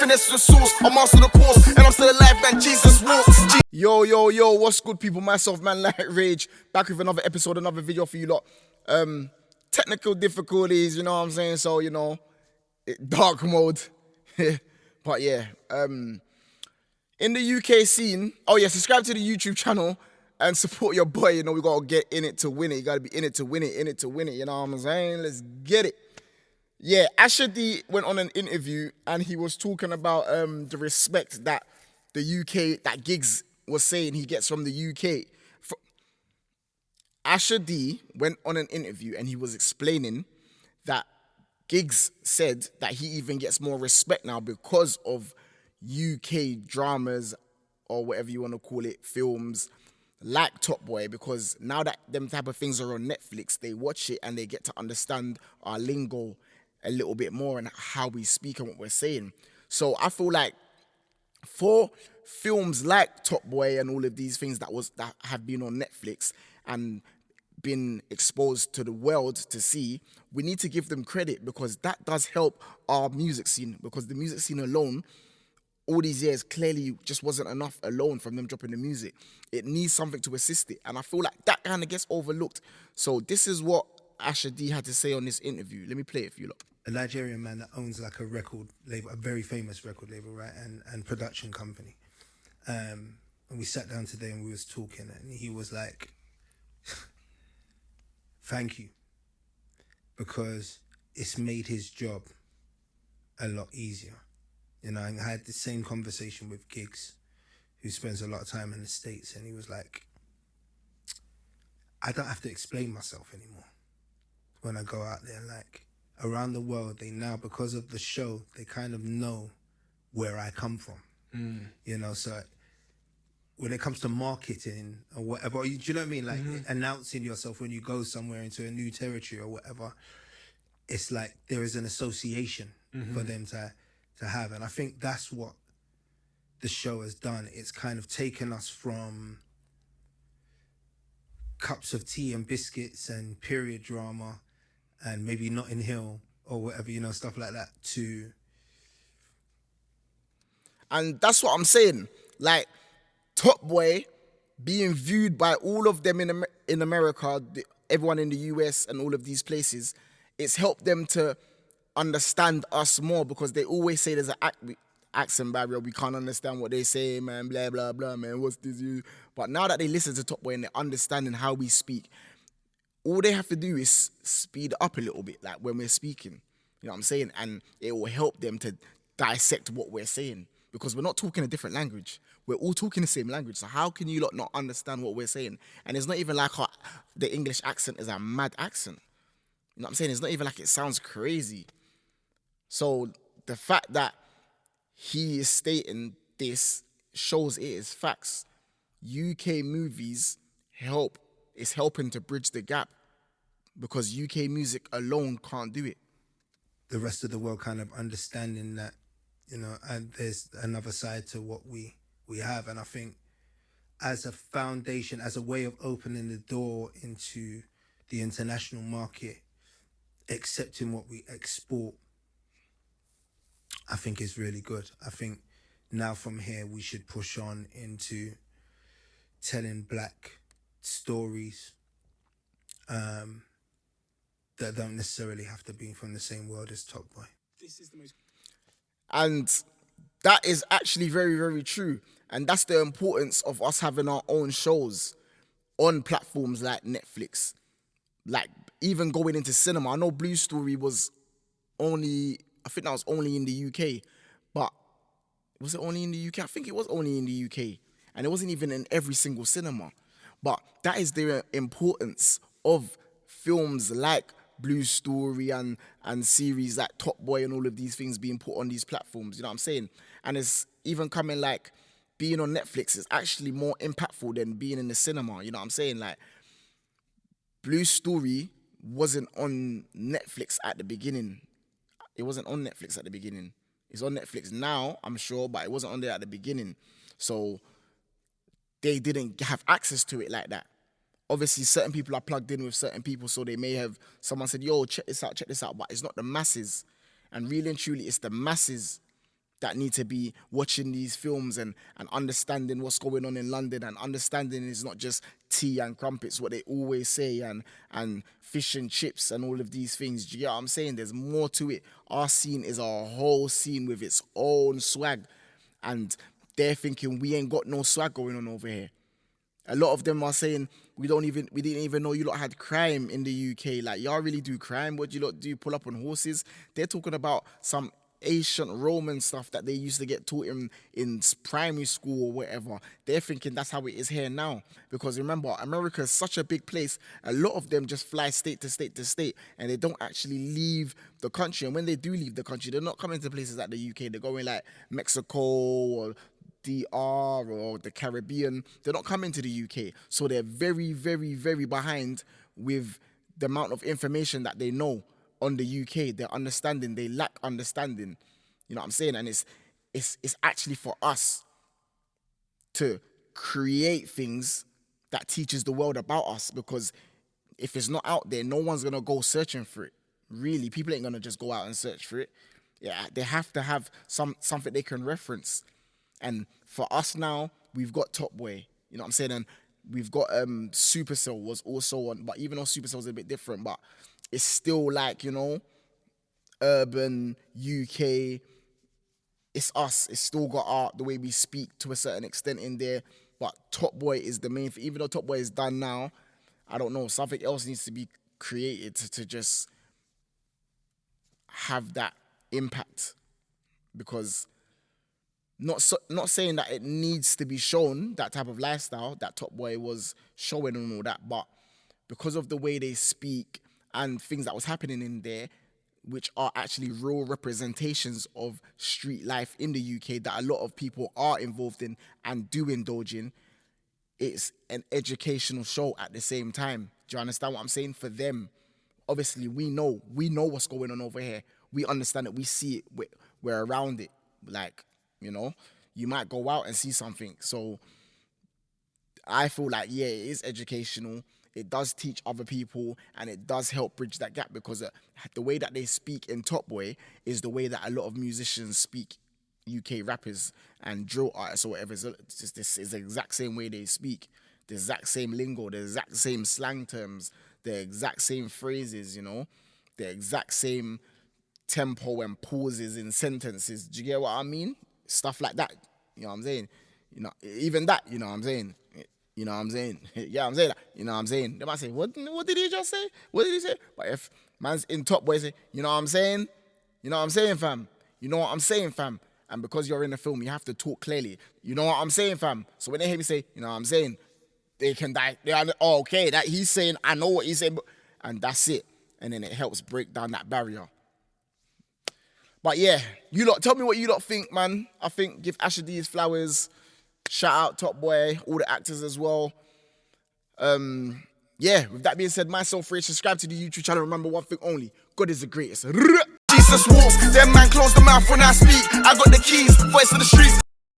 finesse the source. I master the course, and I'm still alive, man. Jesus walks. Yo, what's good, people? Myself, man, like Rage, back with another episode, another video for you lot. Technical difficulties, you know what I'm saying? So, dark mode. But yeah, in the UK scene, oh yeah, subscribe to the YouTube channel and support your boy. We gotta get in it to win it. You gotta be in it to win it, you know what I'm saying? Let's get it. Yeah, Asha D went on an interview and he was talking about the respect that the UK, that Giggs was saying he gets from the UK. Asha D went on an interview and he was explaining that Giggs said that he even gets more respect now because of UK dramas or whatever you want to call it, films like Top Boy, because now that them type of things are on Netflix, they watch it and they get to understand our lingo a little bit more and how we speak and what we're saying. So I feel like for films like Top Boy and all of these things that have been on Netflix and been exposed to the world to see, we need to give them credit, because that does help our music scene, because the music scene alone all these years clearly just wasn't enough alone from them dropping the music. It needs something to assist it, and I feel like that kind of gets overlooked. So this is what Asha D had to say on this interview. Let me play it for you lot. A Nigerian man that owns like a record label, a very famous record label, right, and production company. And we sat down today and we was talking, and he was like, thank you, because it's made his job a lot easier. I had the same conversation with Giggs, who spends a lot of time in the States, and he was like, I don't have to explain myself anymore when I go out there. Like, around the world, they now, because of the show, they kind of know where I come from. So when it comes to marketing or whatever, do you know what I mean? Like announcing yourself when you go somewhere into a new territory or whatever, it's like there is an association for them to have. And I think that's what the show has done. It's kind of taken us from cups of tea and biscuits and period drama and maybe Notting Hill or whatever, stuff like that, to... And that's what I'm saying. Like, Top Boy being viewed by all of them in America, everyone in the US and all of these places, it's helped them to understand us more, because they always say there's an accent barrier. We can't understand what they say, man, blah, blah, blah, man, what's this? But now that they listen to Top Boy and they're understanding how we speak, all they have to do is speed up a little bit, like when we're speaking. You know what I'm saying? And it will help them to dissect what we're saying, because we're not talking a different language. We're all talking the same language. So how can you lot not understand what we're saying? And it's not even like the English accent is a mad accent. You know what I'm saying? It's not even like it sounds crazy. So the fact that he is stating this shows it is facts. UK movies it's helping to bridge the gap, because UK music alone can't do it. The rest of the world kind of understanding that, and there's another side to what we have. And I think as a foundation, as a way of opening the door into the international market, accepting what we export, I think is really good. I think now from here we should push on into telling black stories that don't necessarily have to be from the same world as Top Boy. This is the most... And that is actually very, very true. And that's the importance of us having our own shows on platforms like Netflix. Like, even going into cinema. I know Blue Story was I think that was only in the UK. But was it only in the UK? I think it was only in the UK. And it wasn't even in every single cinema. But that is the importance of films like Blue Story and series like Top Boy and all of these things being put on these platforms. You know what I'm saying? And it's even coming like being on Netflix is actually more impactful than being in the cinema. You know what I'm saying? Like, Blue Story wasn't on Netflix at the beginning. It wasn't on Netflix at the beginning. It's on Netflix now, I'm sure, but it wasn't on there at the beginning. So they didn't have access to it like that. Obviously, certain people are plugged in with certain people, so they may have, someone said, yo, check this out, but it's not the masses. And really and truly, it's the masses that need to be watching these films and understanding what's going on in London, and understanding is not just tea and crumpets, what they always say, and fish and chips and all of these things. Do you get what I'm saying? There's more to it. Our scene is a whole scene with its own swag, and they're thinking we ain't got no swag going on over here. A lot of them are saying we didn't even know you lot had crime in the UK. Like, y'all really do crime? What do you lot do? Pull up on horses? They're talking about some ancient Roman stuff that they used to get taught in primary school or whatever. They're thinking that's how it is here now. Because remember, America is such a big place. A lot of them just fly state to state to state, and they don't actually leave the country. And when they do leave the country, they're not coming to places like the UK. They're going like Mexico or DR or the Caribbean. They're not coming to the UK. So they're very, very, very behind with the amount of information that they know on the UK. Their understanding, they lack understanding. You know what I'm saying? And it's actually for us to create things that teaches the world about us, because if it's not out there, no one's gonna go searching for it. Really, people ain't gonna just go out and search for it. Yeah, they have to have something they can reference. And for us now, we've got Top Boy, you know what I'm saying? And we've got Supercell was also on, but even though Supercell's a bit different, but it's still like, you know, urban, UK, it's us. It's still got art, the way we speak to a certain extent in there. But Top Boy is the main thing. Even though Top Boy is done now, I don't know, something else needs to be created to just have that impact. Because not saying that it needs to be shown, that type of lifestyle that Top Boy was showing and all that, but because of the way they speak and things that was happening in there, which are actually real representations of street life in the UK that a lot of people are involved in and do indulge in, it's an educational show at the same time. Do you understand what I'm saying? For them, obviously, we know what's going on over here. We understand it. We see it. We're around it. Like, you know, you might go out and see something. So I feel like, yeah, it is educational. It does teach other people, and it does help bridge that gap, because the way that they speak in Top Boy is the way that a lot of musicians speak, UK rappers and drill artists or whatever. It's the exact same way they speak, the exact same lingo, the exact same slang terms, the exact same phrases, you know, the exact same tempo and pauses in sentences. Do you get what I mean? Stuff like that. You know what I'm saying? You know, even that, you know what I'm saying? You know what I'm saying? Yeah, I'm saying that. You know what I'm saying? They might say, what did he just say? What did he say? But if man's in Top Boy say, you know what I'm saying? You know what I'm saying, fam? You know what I'm saying, fam? And because you're in the film, you have to talk clearly. You know what I'm saying, fam? So when they hear me say, you know what I'm saying, they can die. Oh, okay, that he's saying, I know what he's saying. And that's it. And then it helps break down that barrier. But yeah, you lot, tell me what you lot think, man. I think give Asha D his flowers. Shout out Top Boy, all the actors as well. Yeah, with that being said, myself, Ray, subscribe to the YouTube channel. Remember one thing only, God is the greatest. Jesus walks, them man close the mouth when I speak. I got the keys, voice of the streets.